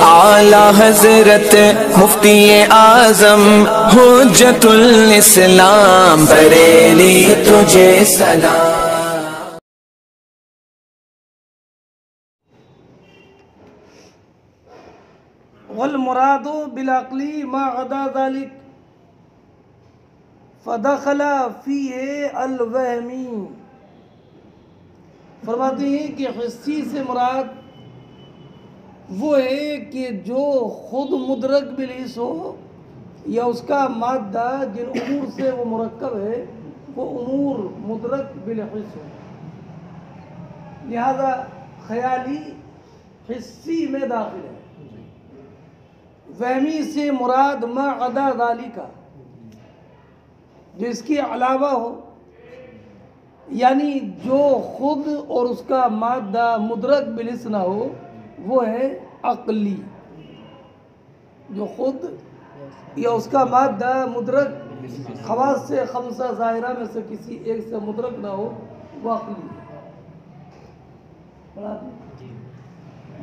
اعلی حضرت مفتی اعظم حجت الاسلام بریلی تجھے سلام۔ والمراد بالعقل ما عدا ذلك فدخل فيه الوہمی۔ فرماتے ہیں کہ حسی سے مراد وہ ہے کہ جو خود مدرک بالحس ہو یا اس کا مادہ جن امور سے وہ مرکب ہے وہ امور مدرک بالحس ہو، لہذا خیالی حسی میں داخل ہے۔ وہمی سے مراد ما عدا ذالک، جو اس کے علاوہ ہو، یعنی جو خود اور اس کا مادہ مدرک بالحس نہ ہو وہ ہے عقلی۔ جو خود یا اس کا مادہ مدرک خواص سے خمسہ ظاہرہ میں سے کسی ایک سے مدرک نہ ہو وہ عقلی ہے۔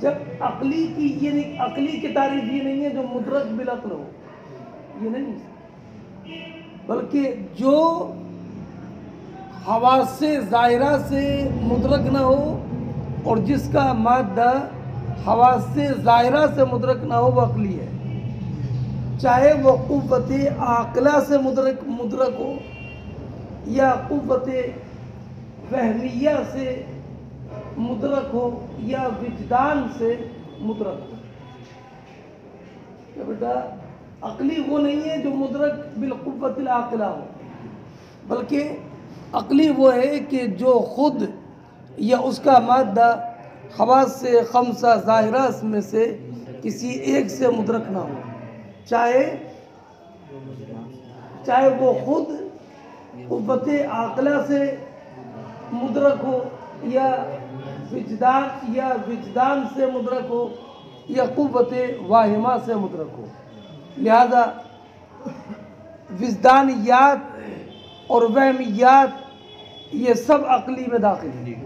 جب عقلی کی یہ نہیں، عقلی کی تعریف یہ نہیں ہے جو مدرک بالعقل ہو، یہ نہیں، بلکہ جو حواس ظاہرہ سے مدرک نہ ہو اور جس کا مادہ حواس ظاہرہ سے مدرک نہ ہو وہ عقلی ہے، چاہے وہ قوت عاقلہ سے مدرک ہو یا قوت وہمیہ سے مدرک ہو یا وجدان سے مدرک ہو۔ کہ بیٹا عقلی وہ نہیں ہے جو مدرک بالقوت العاقلہ ہو، بلکہ عقلی وہ ہے کہ جو خود یا اس کا مادہ خواص سے خمسہ ظاہرہ میں سے کسی ایک سے مدرک نہ ہو، چاہے وہ خود قوت عاقلہ سے مدرک ہو یا وجدان سے مدرک ہو یا قوت واہمہ سے مدرک ہو۔ لہذا وجدانیات اور وہمیات یہ سب عقلی میں داخل ہیں۔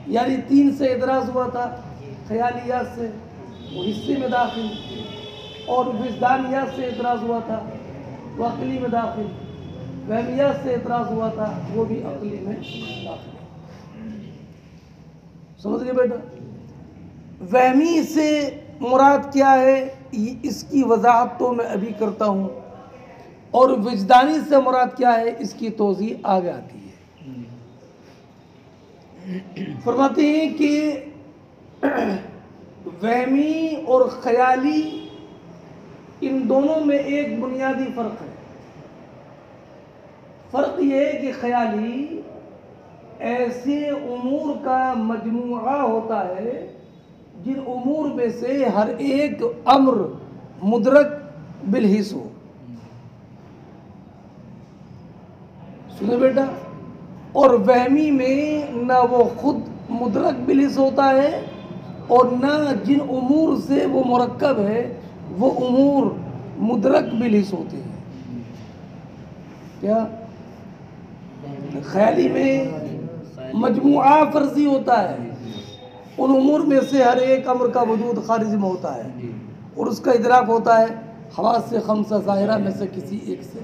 یعنی تین سے اعتراض ہوا تھا، خیالیات سے وہ حصے میں داخل، اور وجدانیات سے اعتراض ہوا تھا وہ عقلی میں داخل، وہمیات سے اعتراض ہوا تھا وہ بھی عقلی میں داخل۔ سمجھ گئے بیٹا؟ وہمی سے مراد کیا ہے اس کی وضاحت تو میں ابھی کرتا ہوں، اور وجدانی سے مراد کیا ہے اس کی توضیح آگے آتی ہے۔ فرماتے ہیں کہ وہمی اور خیالی ان دونوں میں ایک بنیادی فرق ہے۔ فرق یہ ہے کہ خیالی ایسے امور کا مجموعہ ہوتا ہے جن امور میں سے ہر ایک امر مدرک بالحس ہو۔ سنیں بیٹا، اور وہمی میں نہ وہ خود مدرک بالحس ہوتا ہے اور نہ جن امور سے وہ مرکب ہے وہ امور مدرک بالحس ہوتے ہیں۔ کیا خیالی میں مجموعہ فرضی ہوتا ہے، ان امور میں سے ہر ایک امر کا وجود خارج میں ہوتا ہے اور اس کا ادراک ہوتا ہے حواس سے خمسہ ظاہرہ میں سے کسی ایک سے،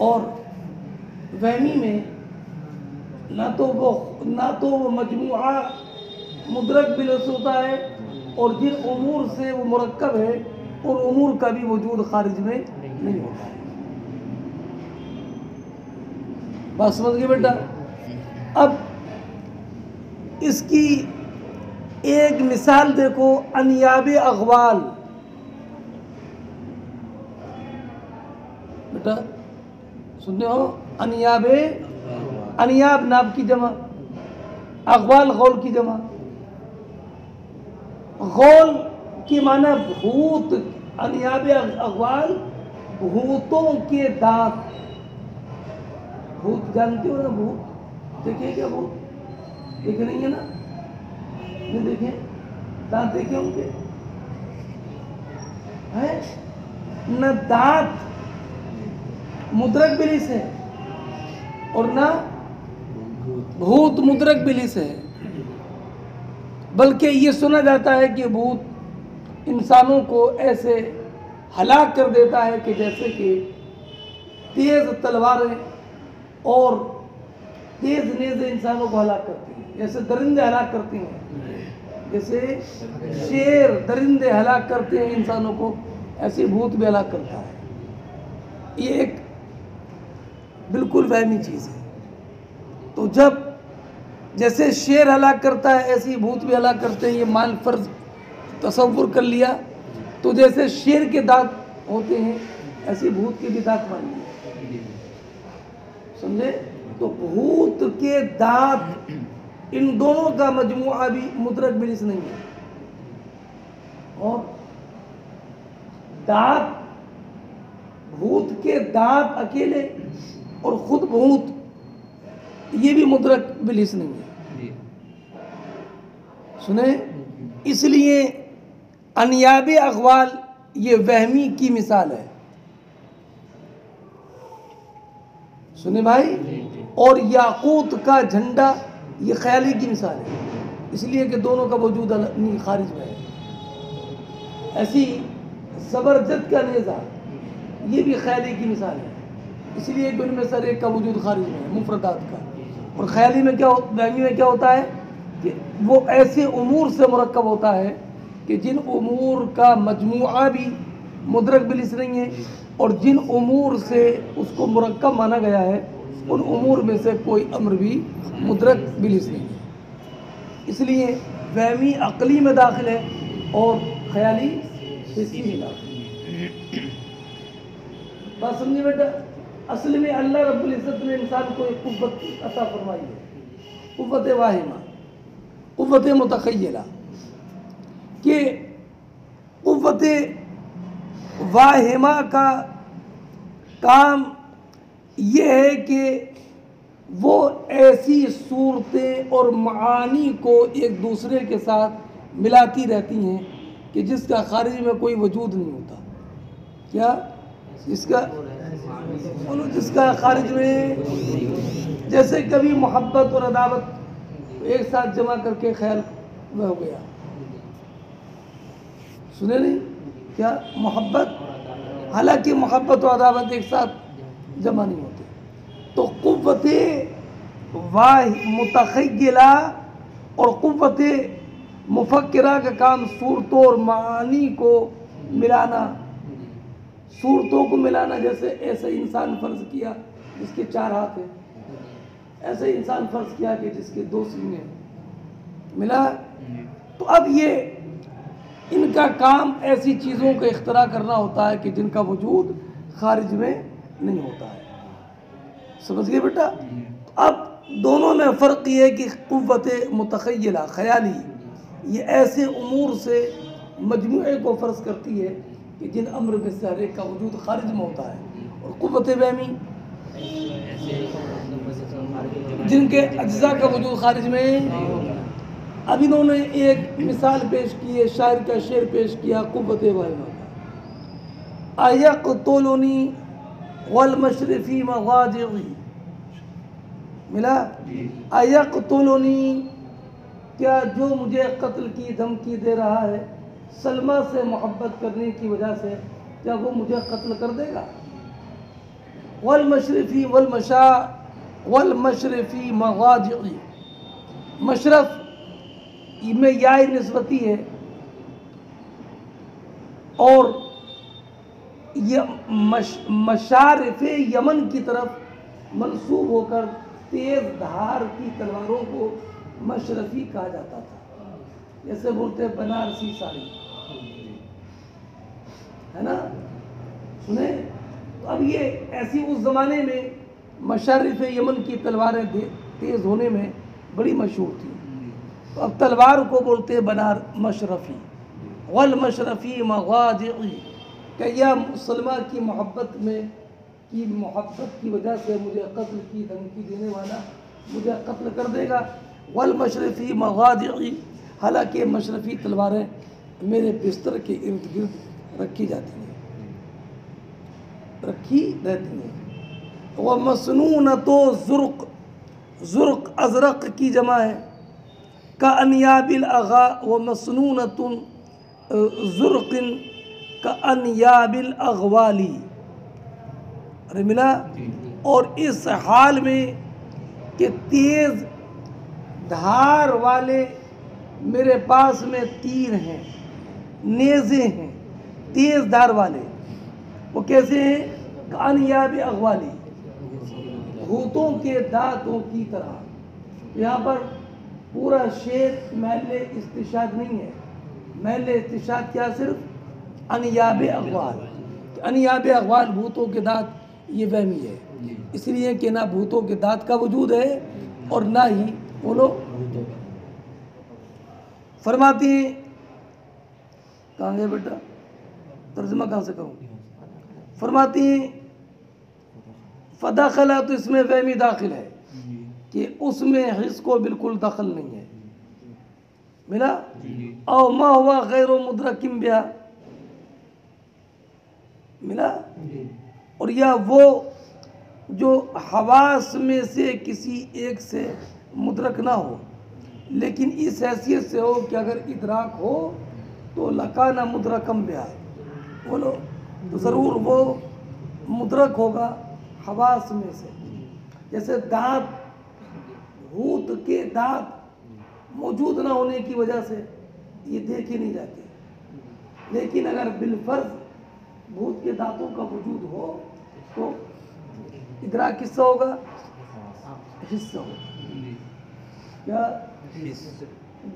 اور وہمی میں نہ تو وہ مجموعہ مدرک بالحس ہوتا ہے اور جن امور سے وہ مرکب ہے ان امور کا بھی وجود خارج میں نہیں ہوتا ہے۔ بات سمجھ گئے بیٹا؟ اب اس کی ایک مثال دیکھو، انیاب اغوال۔ بیٹا سننے ہو، انیاب ناب کی جمع، اغوال غول کی جمع۔ غول کی معنی بھوت، انیاب اغوال بھوتوں کے دانت۔ بھوت جانتے ہو نا؟ بھوت دیکھیں کیا؟ بھوت دیکھے نہیں ہے نا؟ نہیں دیکھیں؟ دانت دیکھے ہوں گے؟ نہ دانت مدرک بالحس ہے اور نہ بھوت مدرک بالحس ہے، بلکہ یہ سنا جاتا ہے کہ بھوت انسانوں کو ایسے ہلاک کر دیتا ہے کہ جیسے کہ تیز تلواریں اور تیز نیزیں انسانوں کو ہلاک کرتی ہیں، جیسے درندے ہلاک کرتی ہیں، جیسے شیر درندے ہلاک کرتے ہیں انسانوں کو، ایسے بھوت بھی ہلاک کرتا ہے۔ یہ ایک بالکل وہمی چیز ہے۔ تو جب جیسے شیر ہلاک کرتا ہے ایسے بھوت بھی ہلاک کرتے ہیں، یہ مان فرض تصور کر لیا، تو جیسے شیر کے دانت ہوتے ہیں ایسے بھوت کے بھی دانت مان لیے، سمجھے؟ تو بھوت کے دانت ان دونوں کا مجموعہ بھی مدرک بلس نہیں ہے، اور دانت بھوت کے دانت اکیلے اور خود بھوت یہ بھی مدرک بلس نہیں ہے، سنیں؟ اس لیے انیاب اقوال یہ وہمی کی مثال ہے، سنیں بھائی؟ اور یاقوت کا جھنڈا یہ خیالی کی مثال ہے، اس لیے کہ دونوں کا وجود خارج میں ہے۔ ایسی زبرجد کا نیزہ یہ بھی خیالی کی مثال ہے، اس لیے کہ ان میں سر ایک کا وجود خارج میں ہے، مفردات کا۔ اور خیالی میں کیا وہمی میں کیا ہوتا ہے کہ وہ ایسے امور سے مرکب ہوتا ہے کہ جن امور کا مجموعہ بھی مدرک بلس نہیں ہے، اور جن امور سے اس کو مرکب مانا گیا ہے ان امور میں سے کوئی امر بھی مدرک بلس نہیں ہے، اس لیے وہمی عقلی میں داخل ہے اور خیالی حسی میں داخل ہے۔ بات سمجھے بیٹا؟ اصل میں اللہ رب العزت نے انسان کو ایک قوت عطا فرمائی ہے، قوت واہمہ، قوت متخیلہ، کہ قوت واہمہ کا کام یہ ہے کہ وہ ایسی صورتیں اور معانی کو ایک دوسرے کے ساتھ ملاتی رہتی ہیں کہ جس کا خارج میں کوئی وجود نہیں ہوتا، کیا جس کا خارج میں، جیسے کبھی محبت اور عداوت ایک ساتھ جمع کر کے خیال میں ہو گیا، سنے نہیں کیا؟ محبت، حالانکہ محبت و عداوت ایک ساتھ جمع نہیں ہوتے۔ تو قوت متخیلہ اور قوت مفکرہ کا کام صورتوں اور معانی کو ملانا، صورتوں کو ملانا، جیسے ایسے انسان فرض کیا جس کے 4 ہاتھ ہیں، ایسے انسان فرض کیا کہ جس کے 2 سینے ہیں، ملا۔ تو اب یہ ان کا کام ایسی چیزوں کا اختراع کرنا ہوتا ہے کہ جن کا وجود خارج میں نہیں ہوتا ہے، سمجھ گئے بیٹا؟ اب دونوں میں فرق یہ ہے کہ قوت متخیلہ خیالی یہ ایسے امور سے مجموعے کو فرض کرتی ہے کہ جن امر میں سے ہر ایک کا وجود خارج میں ہوتا ہے، اور قوت وہمی جن کے اجزاء کا وجود خارج میں۔ اب انہوں نے ایک مثال پیش کی ہے، شاعر کا شعر پیش کیا قوت واہمہ کا، اَیَقْتُلُنِی وَالْمَشْرِفِ مَغَاجِعِی، ملا؟ اَیَقْتُلُنِی، کیا جو مجھے قتل کی دھمکی دے رہا ہے سلمیٰ سے محبت کرنے کی وجہ سے، کیا وہ مجھے قتل کر دے گا؟ وَالْمَشْرِفِ وَالْمَشْرِفِ مَغَاجِعِی، مشرف میں یائے نسبتی ہے، اور مشارف یمن کی طرف منسوب ہو کر تیز دھار کی تلواروں کو مشرفی کہا جاتا تھا، جیسے بولتے بنارسی ساڑی، ہے نا؟ سنیں؟ تو اب یہ ایسی اس زمانے میں مشارف یمن کی تلواریں تیز ہونے میں بڑی مشہور تھی، تو اب تلوار کو بولتے ہیں بنار مشرفی۔ والمشرفی مغاجعی، کہ یا سلمیٰ کی محبت کی وجہ سے مجھے قتل کی دھمکی دینے والا مجھے قتل کر دے گا۔ والمشرفی مغاجعی، حالانکہ مشرفی تلواریں میرے بستر کے ارد گرد رکھی جاتی ہیں، رکھی رہتی ہیں۔ ومسنونۃ زرق، زرق ازرق کی جمع ہے، کانیاب الاغا ومسنونۃ زرق کانیاب الاغوالی، ارے ملا، اور اس حال میں کہ تیز دھار والے میرے پاس میں تیر ہیں، نیزے ہیں تیز دھار والے، وہ کیسے ہیں؟ کانیاب اغوالی، بھوتوں کے دانتوں کی طرح۔ یہاں پر پورا شعر محل استشہاد نہیں ہے، محل استشہاد کیا؟ صرف انیاب اغوال۔ انیاب اغوال بھوتوں کے دانت، یہ وہمی ہے، اس لیے کہ نہ بھوتوں کے دانت کا وجود ہے اور نہ ہی وہ لوگ۔ فرماتی ہیں، کہاں گئے بیٹا؟ ترجمہ کہاں سے کروں؟ فرماتی ہیں فداخلہ، تو اس میں وہمی داخل ہے کہ اس میں حس کو بالکل دخل نہیں ہے، ملا؟ او ما ہوا غیر مدرکم بیا، ملا؟ اور یا وہ جو حواس میں سے کسی ایک سے مدرک نہ ہو، لیکن اس حیثیت سے ہو کہ اگر ادراک ہو تو لکانہ مدرکم بیا، بولو تو ضرور وہ مدرک ہوگا حواس میں سے۔ جیسے دانت، بھوت کے دانت موجود نہ ہونے کی وجہ سے یہ دیکھے نہیں جاتے، لیکن اگر بالفرض بھوت کے دانتوں کا وجود ہو تو ادراک کس سے ہوگا؟ حصہ ہوگا، کیا؟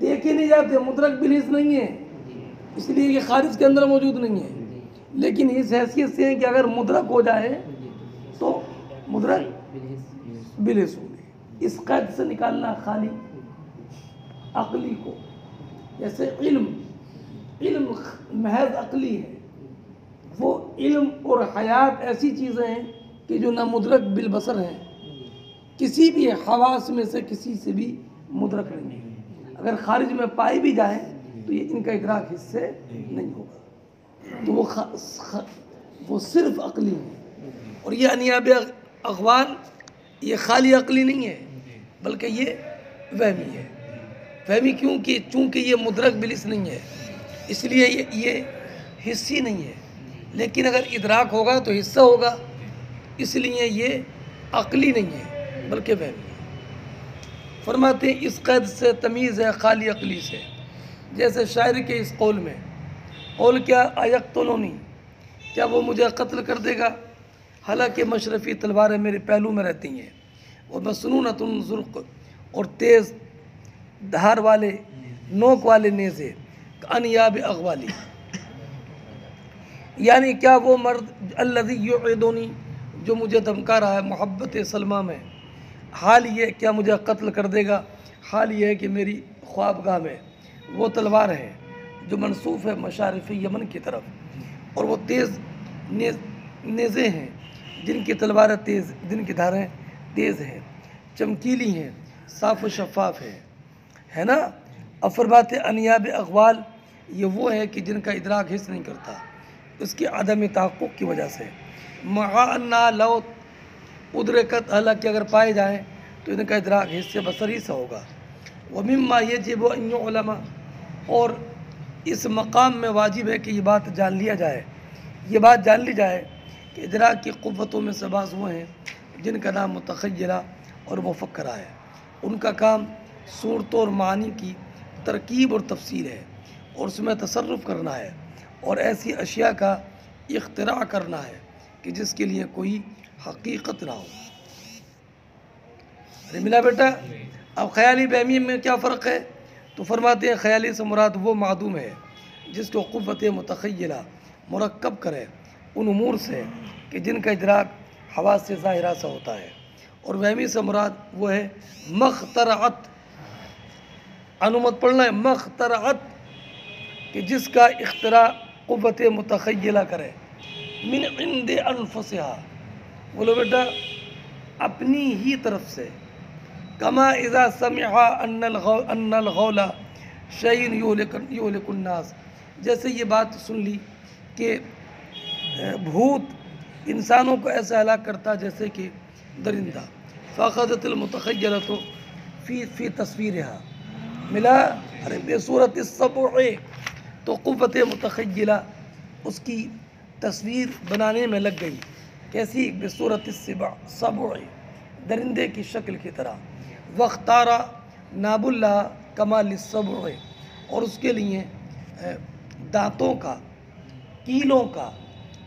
دیکھے نہیں جاتے، مدرک بالحس نہیں ہے، اس لیے کہ خارج کے اندر موجود نہیں ہے، لیکن اس حیثیت سے ہے کہ اگر مدرک ہو جائے تو مدرک بالحس ہوگی۔ اس قید سے نکالنا خالی عقلی کو، جیسے علم محض عقلی ہے، وہ علم اور حیات ایسی چیزیں ہیں کہ جو نہ مدرک بالبصر ہیں، کسی بھی حواس میں سے کسی سے بھی مدرک نہیں ہے، اگر خارج میں پائے بھی جائیں تو یہ ان کا ادراک حس سے نہیں ہوگا، تو وہ صرف عقلی ہے۔ اور یہ انیاب اغوال یہ خالی عقلی نہیں ہے بلکہ یہ وہمی ہے۔ وہمی چونکہ یہ مدرک بالحس نہیں ہے، اس لیے یہ حصی نہیں ہے، لیکن اگر ادراک ہوگا تو حصہ ہوگا، اس لیے یہ عقلی نہیں ہے بلکہ وہمی ہے۔ فرماتے ہیں اس قید سے تمیز ہے خالی عقلی سے، جیسے شاعر کے اس قول میں، قول کیا؟ ایقتلونی، کیا وہ مجھے قتل کر دے گا، حالانکہ مشرفی تلواریں میرے پہلو میں رہتی ہیں، اور مسنونۃ زرق، اور تیز دھار والے نوک والے نیزے، انیاب اغوالی، یعنی کیا وہ مرد الذی یعدنی، جو مجھے دھمکا رہا ہے محبت سلمہ میں، حال یہ کیا مجھے قتل کر دے گا، حال یہ ہے کہ میری خوابگاہ میں وہ تلوار ہے جو منصوف ہے مشارف یمن کی طرف، اور وہ تیز نیزے ہیں جن کی تلواریں تیز، جن کی دھاریں تیز ہیں، چمکیلی ہیں، صاف و شفاف ہے نا؟ اب فرماتے انیاب اغوال، یہ وہ ہے کہ جن کا ادراک حس نہیں کرتا، اس کی عدم تحقق کی وجہ سے، مع انہا لو ادرکت، حالانکہ اگر پائے جائیں تو ان کا ادراک حس سے بصری سے ہوگا، ومما یجب ان یعلم، اور اس مقام میں واجب ہے کہ یہ بات جان لی جائے کہ ادراک کی قوتوں میں سے بعض وہ ہیں جن کا نام متخیلہ اور مفکرہ ہے، ان کا کام صورتوں اور معنی کی ترکیب اور تفسیر ہے، اور اس میں تصرف کرنا ہے، اور ایسی اشیاء کا اختراع کرنا ہے کہ جس کے لیے کوئی حقیقت نہ ہو۔ ملا بیٹا؟ اب خیالی بہمی میں کیا فرق ہے؟ تو فرماتے ہیں خیالی سے مراد وہ معدوم ہے جس کو قوت متخیلہ مرکب کرے ان امور سے کہ جن کا ادراک حواس سے ظاہرہ سے ہوتا ہے، اور وہمی سے مراد وہ ہے مخترعت، عنومت پڑھنا ہے، مخترعت، کہ جس کا اختراع قوت متخیلہ کرے، من عند انفسها، بولو بیٹا، اپنی ہی طرف سے، کما اذا سمع ان الغول شیء یہلک الناس، جیسے یہ بات سن لی کہ بھوت انسانوں کو ایسا ہلاک کرتا جیسے کہ درندہ، فاخذت المتخیلۃ فی تصویرها، ملا؟ ارے بے صورت السبع، تو قوت متخیلہ اس کی تصویر بنانے میں لگ گئی، کیسی؟ بصورت السبع، سبع، درندے کی شکل کی طرح، واختارا ناب اللہ کمال السبع، اور اس کے لیے دانتوں کا، کیلوں کا،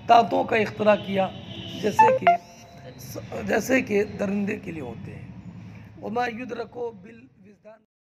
دانتوں کا اختراع کیا جیسے کہ درندے کے لیے ہوتے ہیں۔ وما یدرکو